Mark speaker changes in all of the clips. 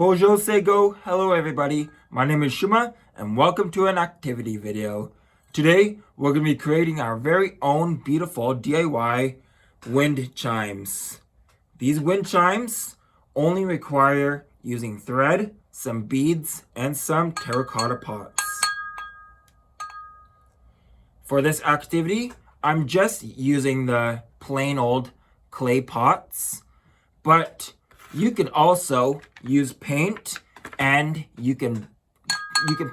Speaker 1: Bonjour, Sego. Hello, everybody. My name is Shuma, and welcome to an activity video. Today, we're going to be creating our very own beautiful DIY wind chimes. These wind chimes only require using thread, some beads, and some terracotta pots. For this activity, I'm just using the plain old clay pots, but you can also use paint, and you can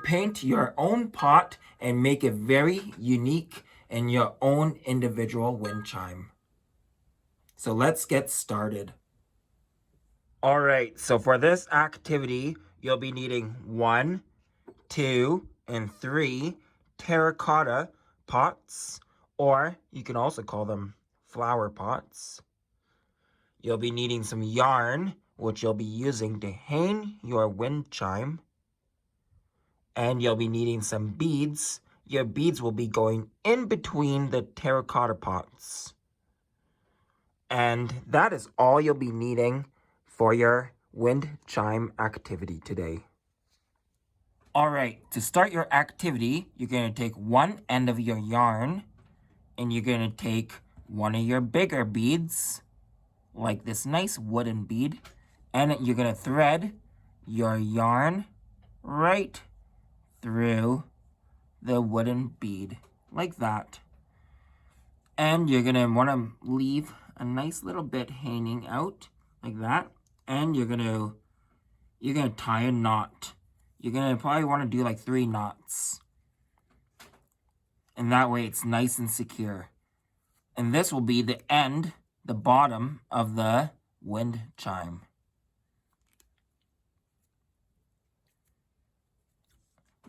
Speaker 1: paint your own pot and make it very unique and your own individual wind chime. So let's get started. All right, so for this activity, you'll be needing 1, 2, and 3 terracotta pots, or you can also call them flower pots. You'll be needing some yarn, which you'll be using to hang your wind chime. And you'll be needing some beads. Your beads will be going in between the terracotta pots. And that is all you'll be needing for your wind chime activity today. All right, to start your activity, you're going to take one end of your yarn, and you're going to take one of your bigger beads, like this nice wooden bead, and you're going to thread your yarn right through the wooden bead, like that. And you're going to want to leave a nice little bit hanging out, like that. And you're going to tie a knot. You're going to probably want to do like 3 knots. And that way it's nice and secure. And this will be the end, the bottom of the wind chime.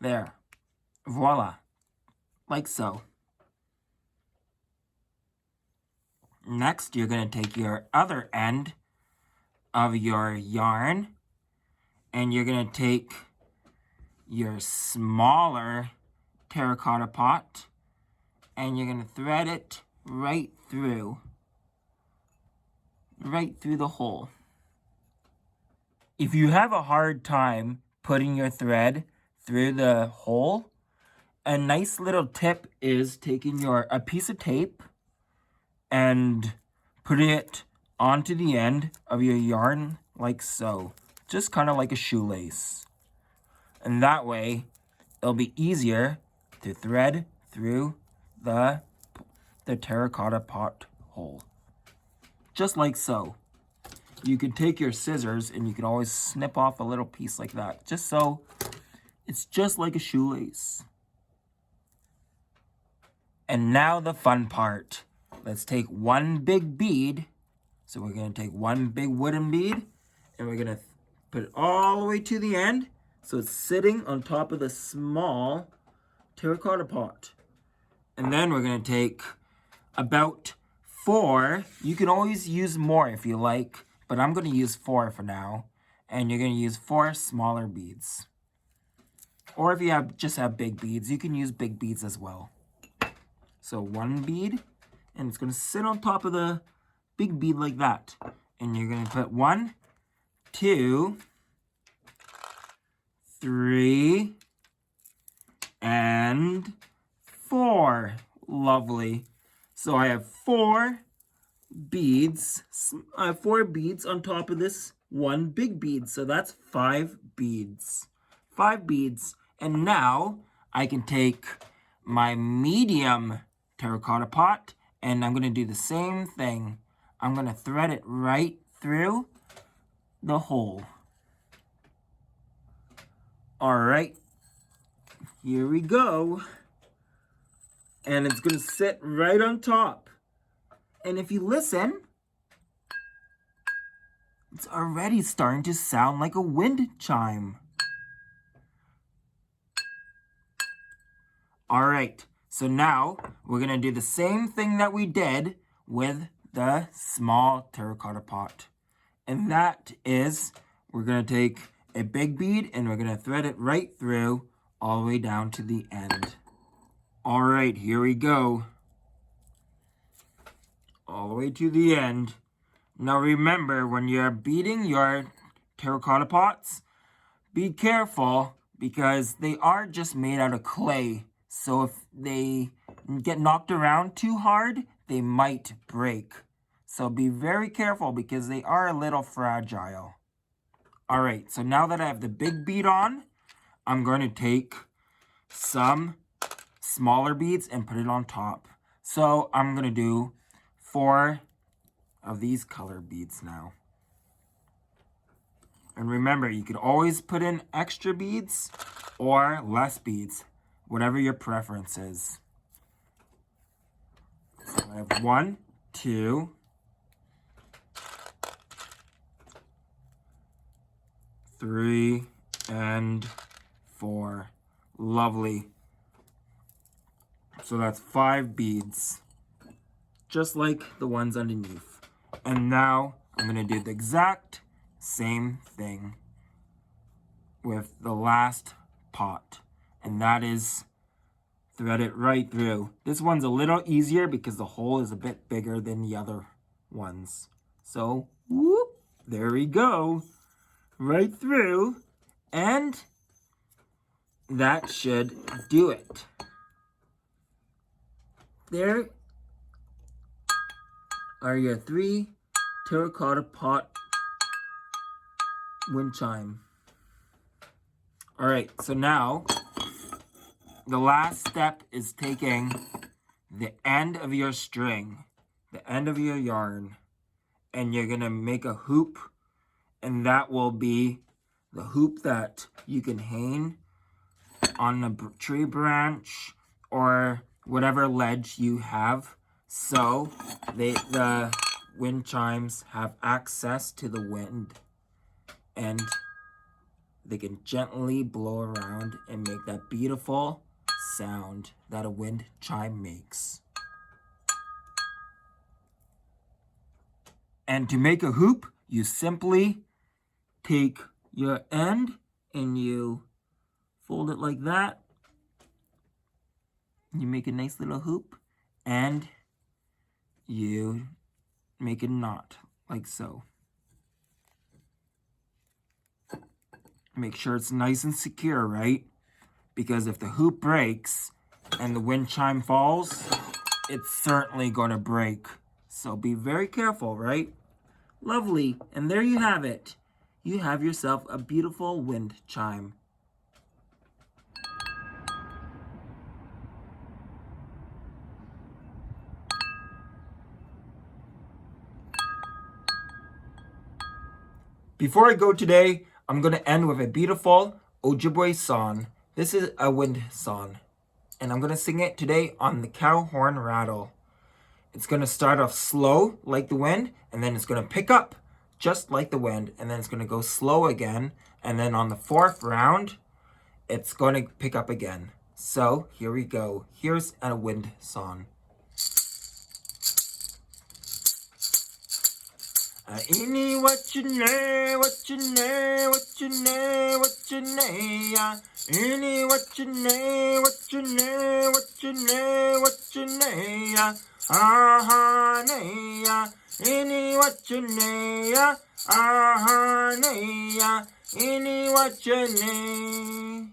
Speaker 1: There. Voila. Like so. Next, you're going to take your other end of your yarn, and you're going to take your smaller terracotta pot, and you're going to thread it right through the hole. If you have a hard time putting your thread through the hole, a nice little tip is taking a piece of tape and putting it onto the end of your yarn like so, just kind of like a shoelace. And that way, it'll be easier to thread through the terracotta pot hole. Just like so. You can take your scissors and you can always snip off a little piece like that, just so it's just like a shoelace. And now the fun part. Let's take one big bead. So we're going to take one big wooden bead, and we're going to put it all the way to the end, so it's sitting on top of the small terracotta pot. And then we're going to take about 4. You can always use more if you like, but I'm going to use 4 for now. And you're going to use 4 smaller beads. Or if you just have big beads, you can use big beads as well. So 1 bead, and it's going to sit on top of the big bead like that. And you're going to put 1, 2, 3, and 4. Lovely. So I have 4 beads. I have 4 beads on top of this 1 big bead. So that's 5 beads. 5 beads. And now I can take my medium terracotta pot, and I'm going to do the same thing. I'm going to thread it right through the hole. All right, here we go. And it's going to sit right on top. And if you listen, it's already starting to sound like a wind chime. All right, so now we're going to do the same thing that we did with the small terracotta pot. And that is, we're going to take a big bead and we're going to thread it right through all the way down to the end. All right, here we go. All the way to the end. Now remember, when you're beading your terracotta pots, be careful because they are just made out of clay. So if they get knocked around too hard, they might break. So be very careful because they are a little fragile. All right, so now that I have the big bead on, I'm going to take some smaller beads and put it on top. So I'm going to do 4 of these color beads now. And remember, you could always put in extra beads or less beads, whatever your preference is. So I have 1, 2, 3, and 4. Lovely. So that's 5 beads, just like the ones underneath. And now I'm going to do the exact same thing with the last pot, and that is thread it right through. This one's a little easier because the hole is a bit bigger than the other ones. So, whoop, there we go. Right through, and that should do it. There are your 3 terracotta pot wind chime. All right, so now the last step is taking the end of your string, the end of your yarn, and you're gonna make a hoop, and that will be the hoop that you can hang on a tree branch or whatever ledge you have. So the wind chimes have access to the wind, and they can gently blow around and make that beautiful sound that a wind chime makes. And to make a hoop, you simply take your end and you fold it like that. You make a nice little hoop and you make a knot like so. Make sure it's nice and secure, right? Because if the hoop breaks and the wind chime falls, it's certainly going to break. So be very careful, right? Lovely. And there you have it. You have yourself a beautiful wind chime. Before I go today, I'm going to end with a beautiful Ojibwe song. This is a wind song, and I'm going to sing it today on the cow horn rattle. It's going to start off slow like the wind, and then it's going to pick up just like the wind, and then it's going to go slow again, and then on the 4th round, it's going to pick up again. So here we go. Here's a wind song. Ini what you know, what you know, what you know, what you know. Ini what you know, what you know, what you know, what you know. Aha, naya. Ini what you know, aha, naya. Ini what you know.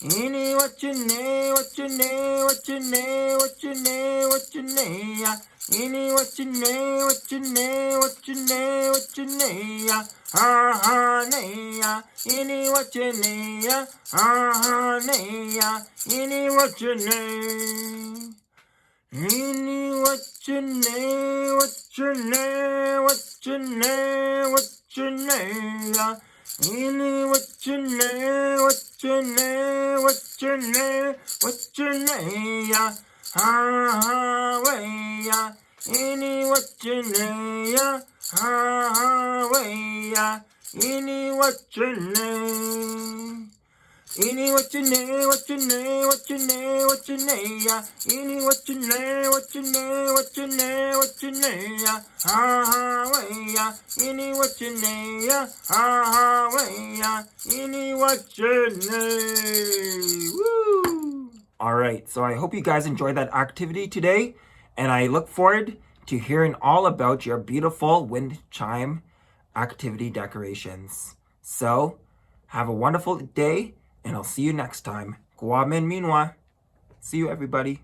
Speaker 1: Any what you know, what you know, what you know, what you know, what you know. Any what you know, what you know, what you know, what you know. Ah, naya. Any what you know, ah, naya. Any what you know. Any what you know, what you know, what you know, what you know. Any what you know, what you know, what you know, what you know. Ah, way. Any what you know, ah, way. Any what you know. Any what you know, what you know, what you know, what you know. Any what you know, what you know, what you know, what you know. Ah, way. Any what you know, ah, way. Any what you know. Woo! All right, so I hope you guys enjoyed that activity today, and I look forward to hearing all about your beautiful wind chime activity decorations. So, Have a wonderful day, and I'll see you next time. Guamin minwa. See you, everybody.